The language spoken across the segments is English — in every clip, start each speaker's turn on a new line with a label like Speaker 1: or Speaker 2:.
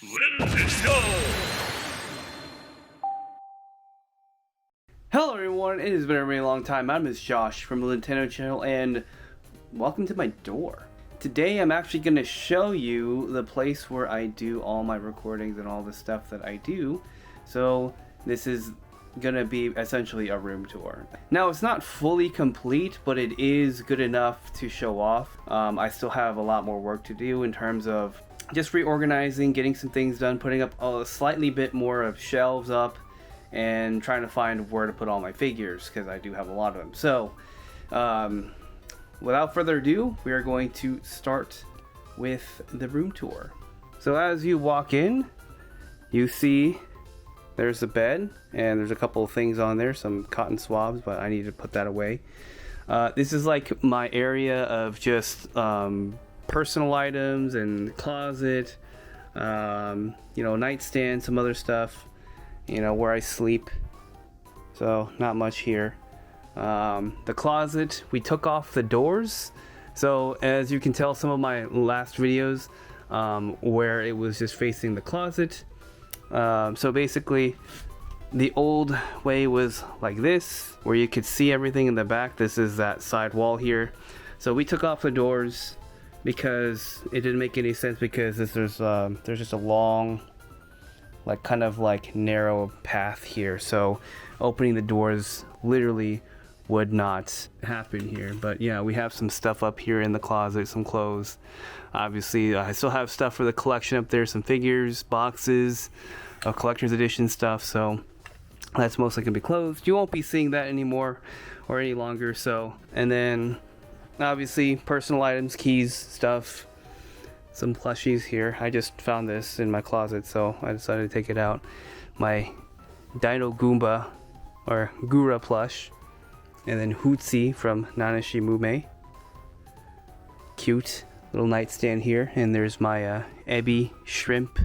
Speaker 1: Lintendo!
Speaker 2: Hello everyone, it has been a really long time. My name is Josh from the Lintendo channel and welcome to my door. Today I'm actually going to show you the place where I do all my recordings and all the stuff that I do. So this is going to be essentially a room tour. Now it's not fully complete, but it is good enough to show off. I still have a lot more work to do in terms of just reorganizing, getting some things done, putting up a slightly bit more of shelves up, and trying to find where to put all my figures because I do have a lot of them. So without further ado, we are going to start with the room tour. So as you walk in, you see there's a bed and there's a couple of things on there, some cotton swabs, but I need to put that away. This is like my area of just personal items and closet, nightstand, some other stuff, where I sleep. So not much here. The closet, we took off the doors. So as you can tell, some of my last videos where it was just facing the closet. So basically the old way was like this, where you could see everything in the back. This is that side wall here. So we took off the doors because it didn't make any sense, because there's just a long, kind of narrow path here. So opening the doors literally would not happen here. But yeah, we have some stuff up here in the closet, some clothes. Obviously, I still have stuff for the collection up there, some figures, boxes of collector's edition stuff. So that's mostly gonna be closed. You won't be seeing that anymore or any longer. So, and then obviously personal items, keys, stuff, some plushies here. I just found this in my closet, so I decided to take it out. My Dino Goomba or Gura plush, and then Hootsie from Nanashi Mume. Cute little nightstand here, and there's my Ebi shrimp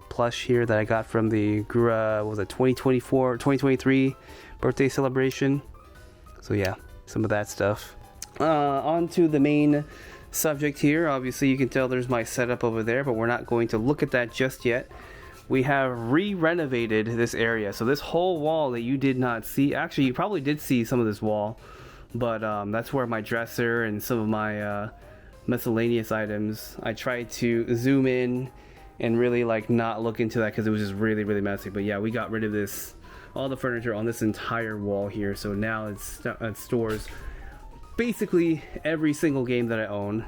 Speaker 2: plush here that I got from the Gura, what was it, 2023 birthday celebration. So yeah, some of that stuff. On to the main subject here. Obviously you can tell there's my setup over there, but we're not going to look at that just yet. We have re-renovated this area. So this whole wall that you did not see, actually you probably did see some of this wall, but that's where my dresser and some of my miscellaneous items. I tried to zoom in and really not look into that because it was just really messy. But yeah, we got rid of this, all the furniture on this entire wall here. So now it stores basically every single game that I own.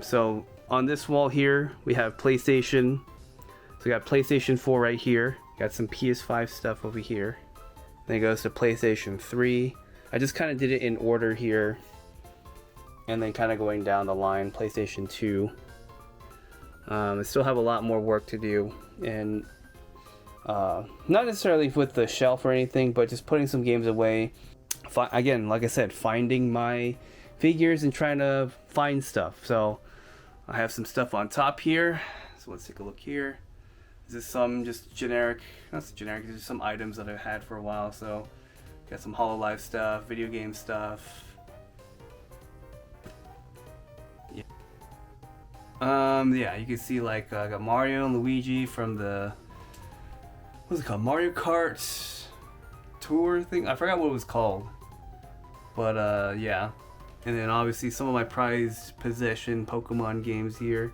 Speaker 2: So on this wall here we have PlayStation. So we got PlayStation 4 right here, got some PS5 stuff over here, then it goes to PlayStation 3. I just kind of did it in order here, and then kind of going down the line, PlayStation 2. I still have a lot more work to do, and not necessarily with the shelf or anything, but just putting some games away. Again, like I said, finding my figures and trying to find stuff. So I have some stuff on top here, so let's take a look here. This is some just generic, not generic, just some items that I've had for a while. So got some HoloLive stuff, video game stuff. Yeah, you can see I got Mario and Luigi from the, what's it called, Mario Kart Tour thing. I forgot what it was called, but yeah. And then obviously some of my prized possession Pokemon games here.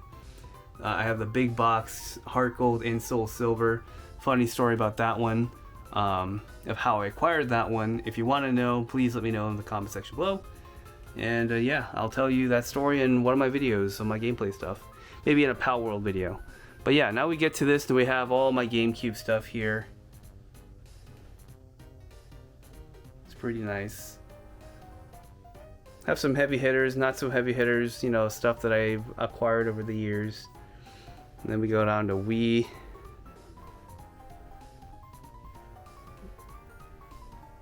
Speaker 2: I have the big box Heart Gold and Soul Silver. Funny story about that one, of how I acquired that one. If you want to know, please let me know in the comment section below. And yeah, I'll tell you that story in one of my videos on my gameplay stuff. Maybe in a Pal World video. But yeah, now we get to this, and we have all my GameCube stuff here. It's pretty nice. Have some heavy hitters, not so heavy hitters, stuff that I've acquired over the years. And then we go down to Wii.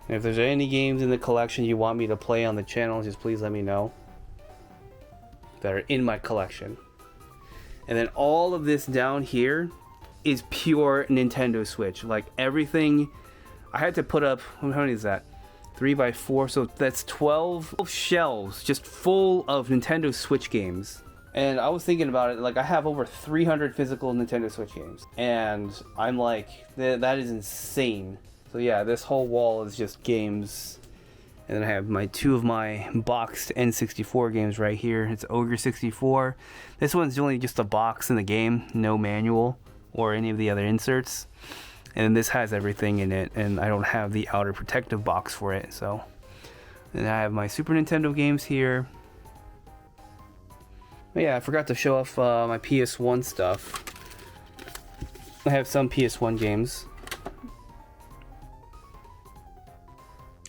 Speaker 2: And if there's any games in the collection you want me to play on the channel, just please let me know, that are in my collection. And then all of this down here is pure Nintendo Switch. Everything, I had to put up, how many is that? 3x4, so that's 12 shelves just full of Nintendo Switch games. And I was thinking about it, like I have over 300 physical Nintendo Switch games, and I'm like, that is insane. So yeah, this whole wall is just games. And then I have two of my boxed N64 games right here. It's Ogre 64. This one's only just a box in the game, no manual or any of the other inserts. And this has everything in it, and I don't have the outer protective box for it. So, and I have my Super Nintendo games here. But yeah, I forgot to show off my PS1 stuff. I have some PS1 games.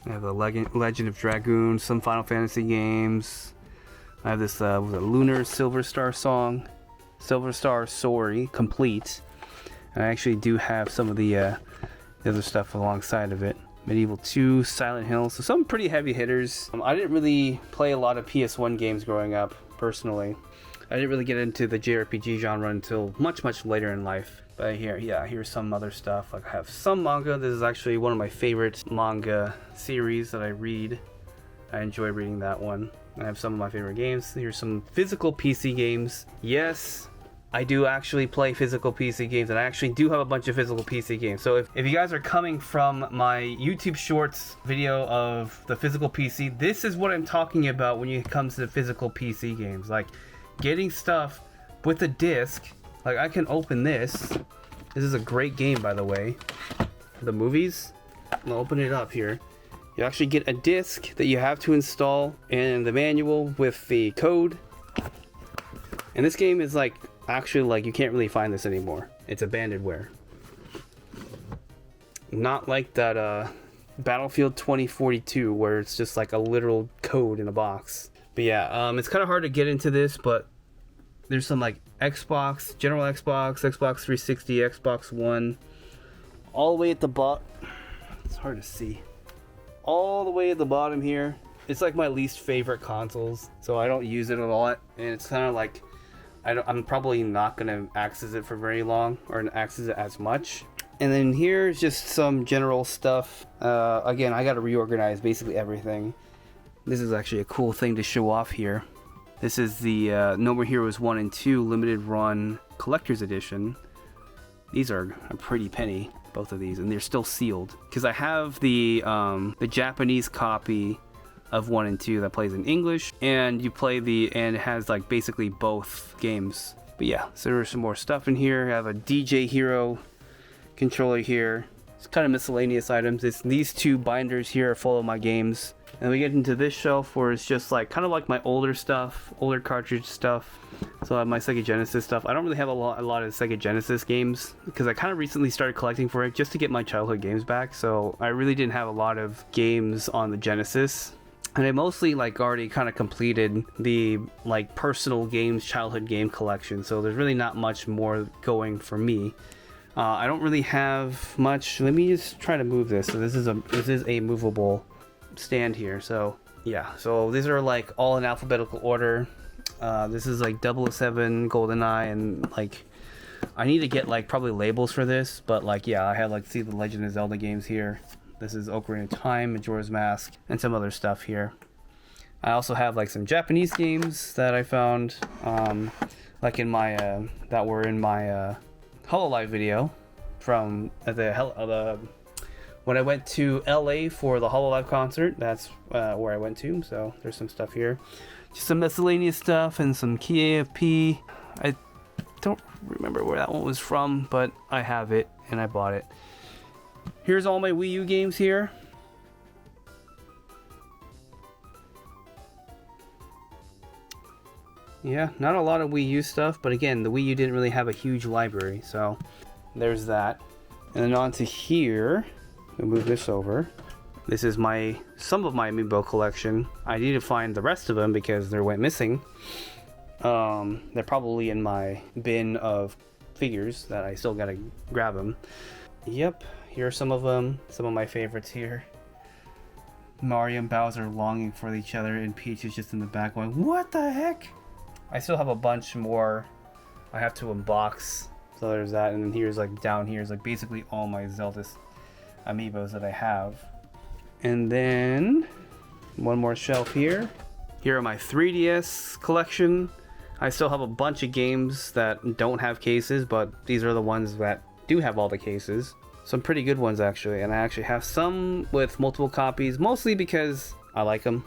Speaker 2: I have the Legend of Dragoon, some Final Fantasy games. I have this Lunar Silver Star song, Silver Star Story complete. And I actually do have some of the other stuff alongside of it. Medieval 2, Silent Hill, so some pretty heavy hitters. I didn't really play a lot of PS1 games growing up, personally. I didn't really get into the JRPG genre until much later in life. But here's some other stuff. Like I have some manga. This is actually one of my favorite manga series that I read. I enjoy reading that one. I have some of my favorite games. Here's some physical PC games. Yes, I do actually play physical PC games, and I actually do have a bunch of physical PC games. So if you guys are coming from my YouTube Shorts video of the physical PC, this is what I'm talking about when it comes to physical PC games. Like getting stuff with a disc. Like I can open this. This is a great game, by the way. The movies. I'll open it up here. You actually get a disc that you have to install and the manual with the code. And this game is like, actually like you can't really find this anymore. It's abandonware. Not like that Battlefield 2042 where it's just like a literal code in a box. But yeah, it's kind of hard to get into this, but there's some like Xbox, general Xbox, Xbox 360, Xbox One, all the way at the bottom. It's hard to see. All the way at the bottom here. It's like my least favorite consoles, so I don't use it a lot, and it's kind of like I'm probably not gonna access it for very long or access it as much. And then here's just some general stuff. Again, I got to reorganize basically everything. This is actually a cool thing to show off here. This is the No More Heroes 1 and 2 limited run collector's edition. These are a pretty penny, both of these, and they're still sealed. Because I have the Japanese copy of 1 and 2 that plays in English, and and it has like basically both games. But yeah, so there's some more stuff in here. I have a DJ Hero controller here. It's kind of miscellaneous items. These two binders here are full of my games. And we get into this shelf where it's just like kind of like my older stuff, older cartridge stuff. So I have my Sega Genesis stuff. I don't really have a lot of Sega Genesis games because I kind of recently started collecting for it just to get my childhood games back. So I really didn't have a lot of games on the Genesis. And I mostly like already kind of completed the like personal games, childhood game collection. So there's really not much more going for me. I don't really have much. Let me just try to move this. So this is a movable stand here. So yeah, so these are like all in alphabetical order. This is like 007 GoldenEye, and like I need to get like probably labels for this, but like yeah, I have like see the Legend of Zelda games here. This is Ocarina of Time, Majora's Mask, and some other stuff here. I also have like some Japanese games that I found like in my that were in my Hololive video from when I went to LA for the Hololive concert. That's where I went to. So there's some stuff here, just some miscellaneous stuff and some key AFP. I don't remember where that one was from, but I have it and I bought it. Here's all my Wii U games here. Yeah, not a lot of Wii U stuff, but again, the Wii U didn't really have a huge library, so there's that. And then on to here, we'll move this over. This is some of my Amiibo collection. I need to find the rest of them because they went missing. They're probably in my bin of figures that I still gotta grab them. Yep, here are some of them. Some of my favorites here. Mario and Bowser longing for each other, and Peach is just in the back going, "What the heck?" I still have a bunch more I have to unbox. So there's that, and then here's like down here is like basically all my Zelda Amiibos that I have. And then one more shelf here. Here are my 3DS collection. I still have a bunch of games that don't have cases, but these are the ones that do have all the cases. Some pretty good ones actually, and I actually have some with multiple copies, mostly because I like them.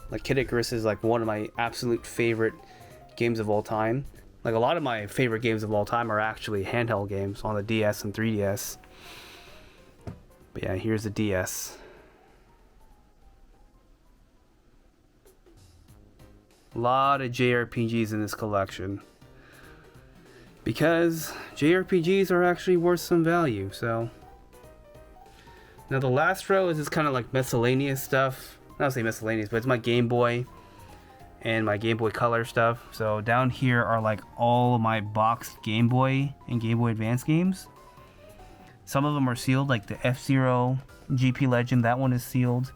Speaker 2: Like Kid Icarus is like one of my absolute favorite games of all time. Like a lot of my favorite games of all time are actually handheld games on the DS and 3DS. But yeah, here's the DS. A lot of JRPGs in this collection. Because JRPGs are actually worth some value, so. Now the last row is just kind of like miscellaneous stuff. I don't say miscellaneous, but it's my Game Boy and my Game Boy Color stuff. So down here are like all of my boxed Game Boy and Game Boy Advance games. Some of them are sealed, like the F-Zero GP Legend, that one is sealed.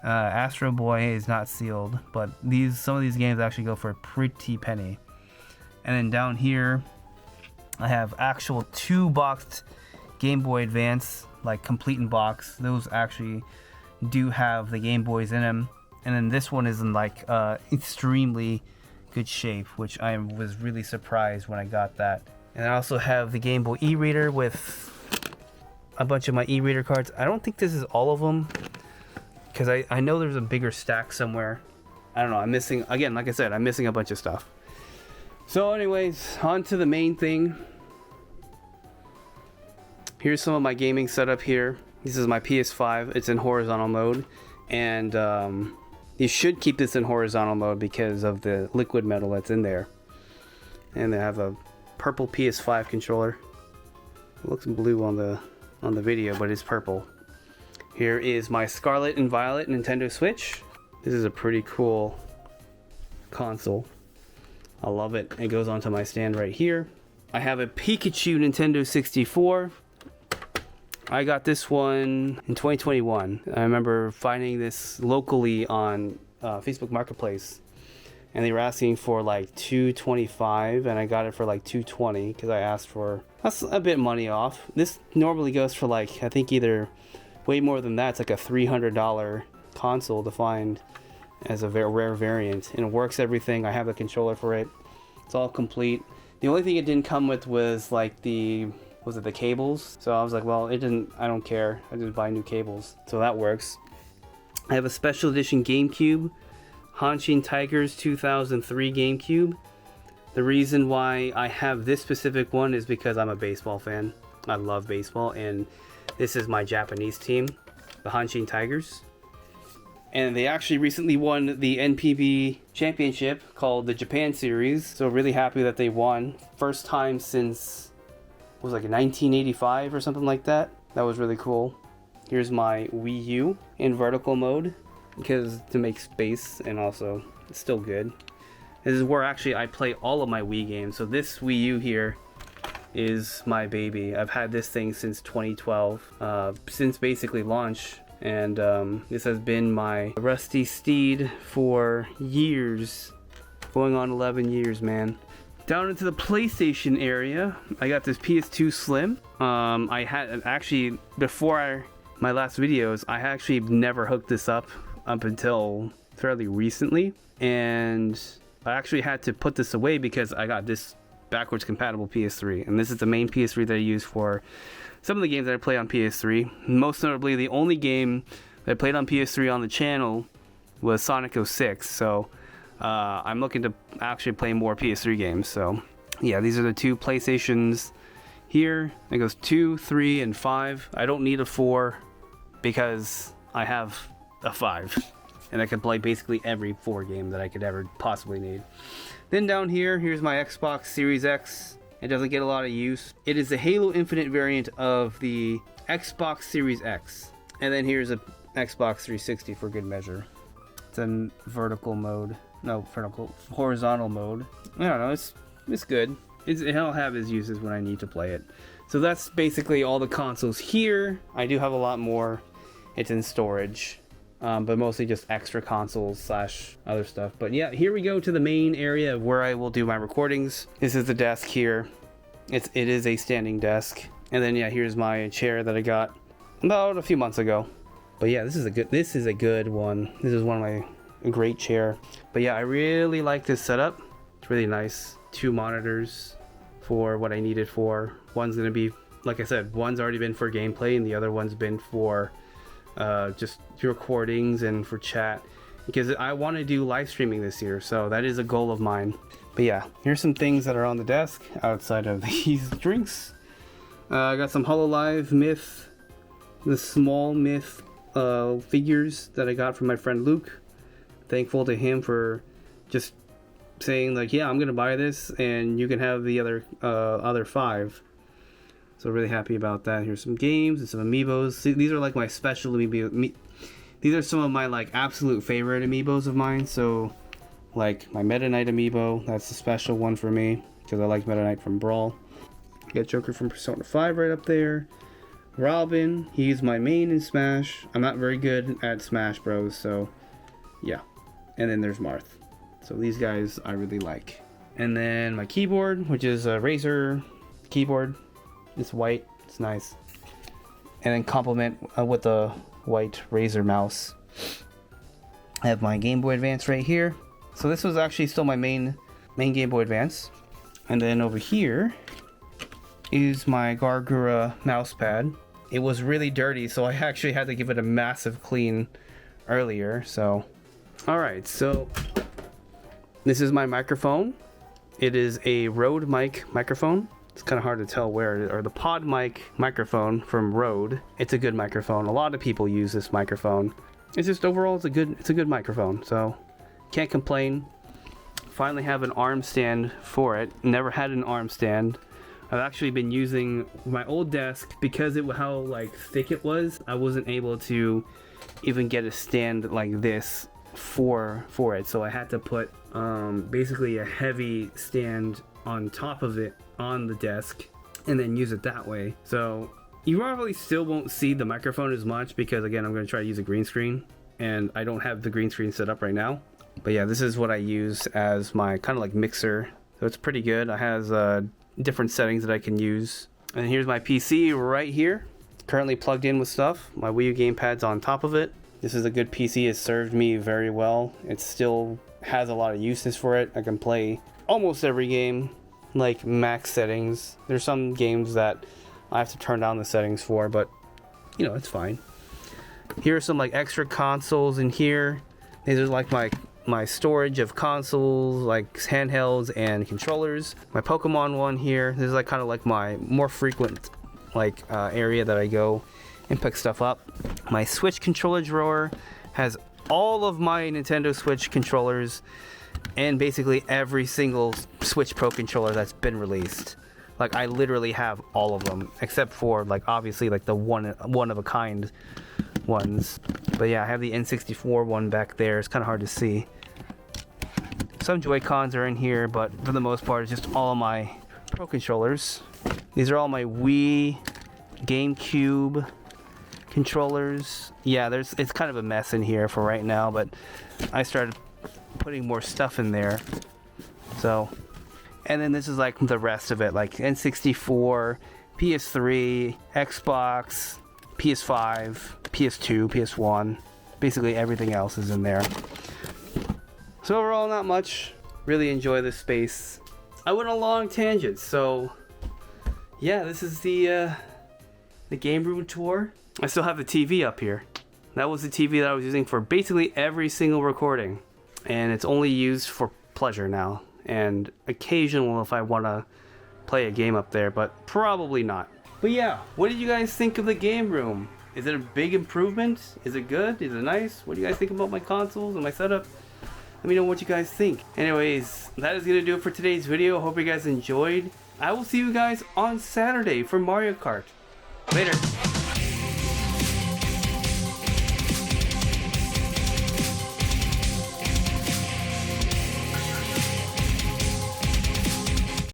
Speaker 2: Astro Boy is not sealed, but some of these games actually go for a pretty penny. And then down here, I have actual 2 boxed Game Boy Advance, like complete in box. Those actually do have the Game Boys in them. And then this one is in like extremely good shape, which I was really surprised when I got that. And I also have the Game Boy e-reader with a bunch of my e-reader cards. I don't think this is all of them, because I know there's a bigger stack somewhere. I don't know, I'm missing, again, like I said, I'm missing a bunch of stuff. So anyways, on to the main thing. Here's some of my gaming setup here. This is my PS5, it's in horizontal mode. And you should keep this in horizontal mode because of the liquid metal that's in there. And they have a purple PS5 controller. It looks blue on the video, but it's purple. Here is my Scarlet and Violet Nintendo Switch. This is a pretty cool console. I love it. It goes onto my stand right here. I have a Pikachu Nintendo 64. I got this one in 2021. I remember finding this locally on Facebook Marketplace, and they were asking for like $225, and I got it for like $220 because I asked for, that's a bit money off. This normally goes for like, I think either way more than that. It's like a $300 console to find as a very rare variant, and it works everything. I have the controller for it. It's all complete. The only thing it didn't come with was like the cables. So I was like, well, I don't care. I just buy new cables. So that works. I have a special edition GameCube, Hanshin Tigers 2003 GameCube. The reason why I have this specific one is because I'm a baseball fan. I love baseball, and this is my Japanese team, the Hanshin Tigers. And they actually recently won the NPB championship called the Japan Series. So really happy that they won. First time since, it was like 1985 or something like that. That was really cool. Here's my Wii U in vertical mode, because to make space, and also it's still good. This is where actually I play all of my Wii games. So this Wii U here is my baby. I've had this thing since 2012, since basically launch. And this has been my rusty steed for years, going on 11 years, man. Down into the PlayStation area, I got this PS2 Slim. I had actually, before my last videos, I actually never hooked this up until fairly recently. And I actually had to put this away because I got this backwards compatible PS3. And this is the main PS3 that I use for some of the games that I play on PS3. Most notably, the only game that I played on PS3 on the channel was Sonic 06. So I'm looking to actually play more PS3 games. So yeah, these are the 2 PlayStations here. It goes 2, 3, and 5. I don't need a 4 because I have a 5. And I can play basically every 4 game that I could ever possibly need. Then down here, here's my Xbox Series X. It doesn't get a lot of use. It is the Halo Infinite variant of the Xbox Series X. And then here's a Xbox 360 for good measure. It's in vertical mode. No, horizontal mode. I don't know, it's good. It'll have its uses when I need to play it. So that's basically all the consoles here. I do have a lot more. It's in storage. But mostly just extra consoles / other stuff. But yeah, here we go to the main area of where I will do my recordings. This is the desk here. It is a standing desk. And then yeah, here's my chair that I got about a few months ago. But yeah, this is a good one. This is one of my great chair. But yeah, I really like this setup. It's It's really nice. 2 monitors for what I need it for. One's gonna be, like I said, one's already been for gameplay and the other one's been for just recordings and for chat, because I want to do live streaming this year, so that is a goal of mine. But yeah, here's some things that are on the desk outside of these drinks. I got some Hololive Myth, the small Myth figures that I got from my friend Luke. Thankful to him for just saying like, yeah, I'm gonna buy this and you can have the other 5. So really happy about that. Here's some games and some amiibos. See, these are like my special amiibo. These are some of my like absolute favorite amiibos of mine. So like my Meta Knight amiibo, that's a special one for me because I like Meta Knight from Brawl. Got Joker from Persona 5 right up there. Robin, he's my main in Smash. I'm not very good at Smash Bros, so yeah. And then there's Marth. So these guys I really like. And then my keyboard, which is a Razer keyboard. It's white, it's nice. And then complement with the white Razer mouse. I have my Game Boy Advance right here. So this was actually still my main Game Boy Advance. And then over here is my Gargura mouse pad. It was really dirty, so I actually had to give it a massive clean earlier. So, alright, so this is my microphone. It is a Rode mic microphone. It's kind of hard to tell where it is, or the pod mic microphone from Rode. It's a good microphone. A lot of people use this microphone. It's just overall it's a good microphone. So can't complain. Finally have an arm stand for it. Never had an arm stand. I've actually been using my old desk because how like thick it was. I wasn't able to even get a stand like this for it. So I had to put basically a heavy stand on top of it on the desk and then use it that way. So you probably still won't see the microphone as much because again I'm going to try to use a green screen and I don't have the green screen set up right now. But yeah, this is what I use as my kind of like mixer. So it's pretty good. It has different settings that I can use. And here's my PC right here. Currently plugged in with stuff. My Wii U gamepad's on top of it. This is a good PC. It served me very well. It still has a lot of uses for it. I can play almost every game like max settings. There's some games that I have to turn down the settings for, but you know, it's fine. Here are some like extra consoles in here. These are like my storage of consoles, like handhelds and controllers. My Pokemon one here. This is like kind of like my more frequent like area that I go and pick stuff up. My Switch controller drawer has all of my Nintendo Switch controllers and basically every single Switch Pro controller that's been released. Like I literally have all of them except for like obviously like the one of a kind ones. But yeah, I have the N64 one back there. It's kind of hard to see. Some Joy-Cons are in here, but for the most part it's just all of my Pro controllers. These are all my Wii, GameCube controllers. Yeah, it's kind of a mess in here for right now, but I started putting more stuff in there. So, and then this is like the rest of it, like N64, PS3, Xbox, PS5, PS2, PS1. Basically everything else is in there. So overall, not much. Really enjoy this space. I went on a long tangent, so yeah, this is the game room tour. I still have the TV up here. That was the TV that I was using for basically every single recording. And it's only used for pleasure now. And occasional if I want to play a game up there, but probably not. But yeah, what did you guys think of the game room? Is it a big improvement? Is it good? Is it nice? What do you guys think about my consoles and my setup? Let me know what you guys think. Anyways, that is going to do it for today's video. Hope you guys enjoyed. I will see you guys on Saturday for Mario Kart. Later.